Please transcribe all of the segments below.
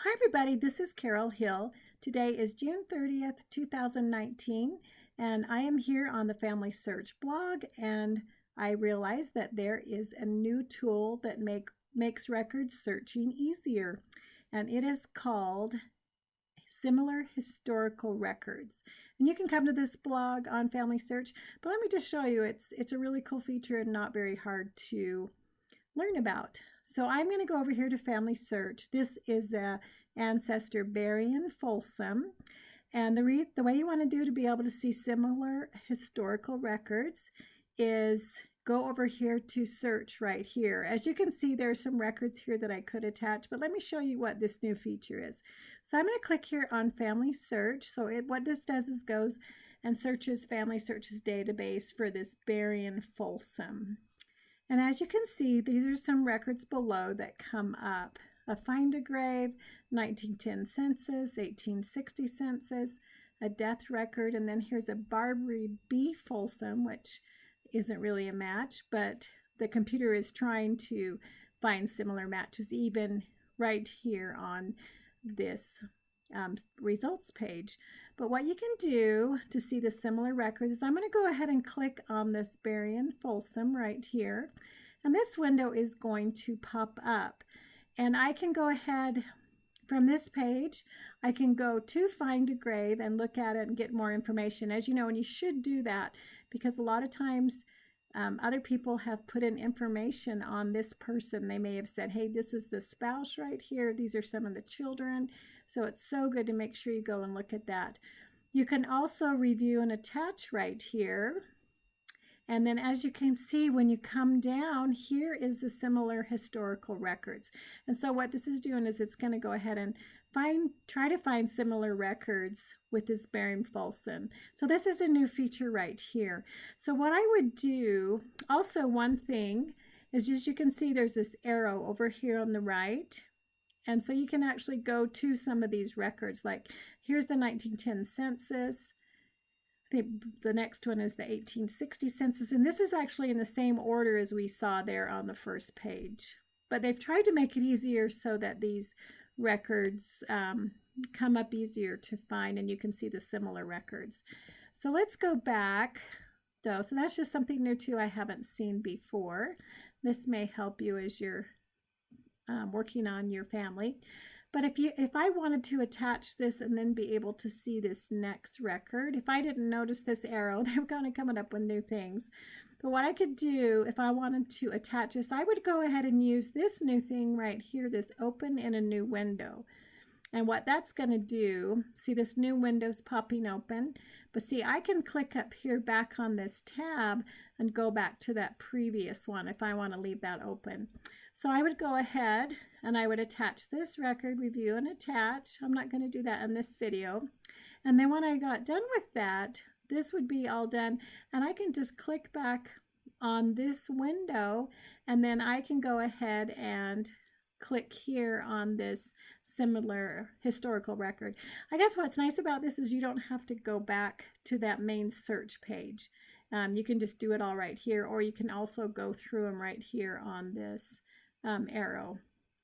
Hi everybody, this is Carol Hill. Today is June 30th, 2019, and I am here on the Family Search blog, and I realized that there is a new tool that makes record searching easier, and it is called Similar Historical Records. And you can come to this blog on Family Search, but let me just show you, it's a really cool feature and not very hard to learn about. So I'm going to go over here to Family Search. This is a ancestor Berrien Folsom, and the way you want to do to be able to see similar historical records is go over here to search right here. As you can see, there are some records here that I could attach, but let me show you what this new feature is. So I'm going to click here on Family Search. So what this does is goes and searches Family Search's database for this Berrien Folsom. And as you can see, these are some records below that come up. A find a grave, 1910 census, 1860 census, a death record, and then here's a Barbary B. Folsom, which isn't really a match, but the computer is trying to find similar matches even right here on this results page. But what you can do to see the similar records is I'm going to go ahead and click on this Berrien Folsom right here, and this window is going to pop up, and I can go ahead from this page. I can go to find a grave and look at it and get more information, as you know, and you should do that because a lot of times other people have put in information on this person. They may have said, hey, this is the spouse right here, these are some of the children. So it's so good to make sure you go and look at that. You can also review and attach right here. And then as you can see, when you come down, here is the similar historical records. And so what this is doing is it's going to go ahead and try to find similar records with this Berrien Folsom. So this is a new feature right here. So what I would do, also one thing, is just you can see there's this arrow over here on the right. And so you can actually go to some of these records, like here's the 1910 census. The next one is the 1860 census, and this is actually in the same order as we saw there on the first page. But they've tried to make it easier so that these records come up easier to find, and you can see the similar records. So let's go back, though. So that's just something new too I haven't seen before. This may help you as you're working on your family. But if I wanted to attach this and then be able to see this next record, if I didn't notice this arrow, they're kind of coming up with new things. But what I could do if I wanted to attach this, I would go ahead and use this new thing right here, this open in a new window. And what that's going to do, see this new window's popping open, but see I can click up here back on this tab and go back to that previous one if I want to leave that open. So I would go ahead and I would attach this record, review and attach. I'm not going to do that in this video. And then when I got done with that, this would be all done, and I can just click back on this window, and then I can go ahead and click here on this similar historical record. I guess what's nice about this is you don't have to go back to that main search page. You can just do it all right here, or you can also go through them right here on this arrow.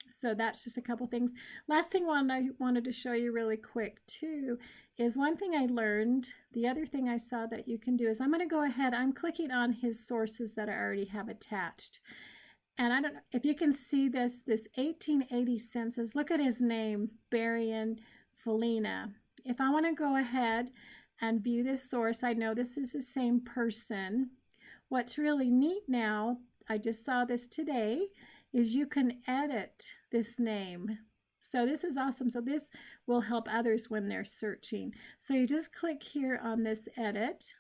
So that's just a couple things. Last thing I wanted to show you really quick too is one thing I learned. The other thing I saw that you can do is I'm going to go ahead, I'm clicking on his sources that I already have attached. And I don't know if you can see this 1880 census. Look at his name, Berrien Folsom. If I want to go ahead and view this source, I know this is the same person. What's really neat now, I just saw this today, is you can edit this name. So this is awesome. So this will help others when they're searching. So you just click here on this edit,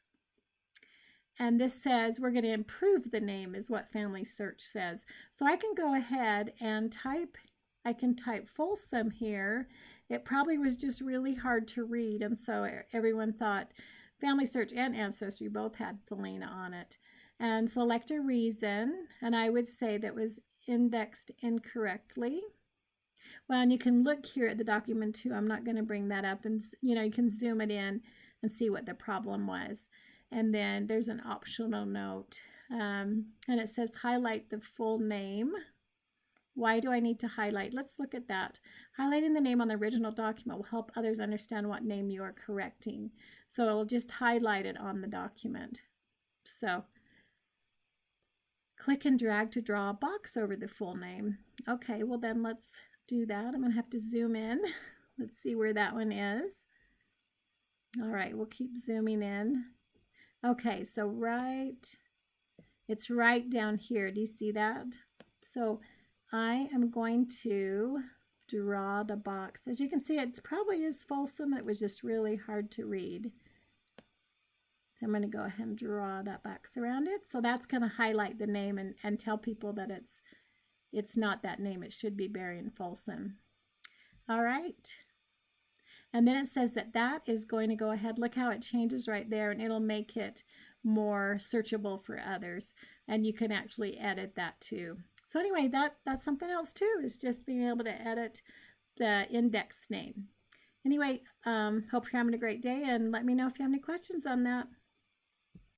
and this says we're going to improve the name is what Family Search says. So I can go ahead and type Folsom here. It probably was just really hard to read, and so everyone thought Family Search and Ancestry both had Felina on it. And select a reason, and I would say that was indexed incorrectly. Well, and you can look here at the document too. I'm not going to bring that up, and you can zoom it in and see what the problem was. And then there's an optional note, and it says highlight the full name Why do I need to highlight? Let's look at that. Highlighting the name on the original document will help others understand what name you are correcting. So it'll just highlight it on the document. So click and drag to draw a box over the full name. Okay, well then let's do that. I'm going to have to zoom in. Let's see where that one is. All right, we'll keep zooming in. Okay, so it's right down here. Do you see that? So I am going to draw the box. As you can see, it probably is Folsom. It was just really hard to read. So I'm going to go ahead and draw that box around it. So that's going to highlight the name and tell people that it's not that name. It should be Berrien Folsom. All right. And then it says that is going to go ahead. Look how it changes right there, and it'll make it more searchable for others. And you can actually edit that too. So anyway, that's something else too, is just being able to edit the index name. Anyway, hope you're having a great day, and let me know if you have any questions on that.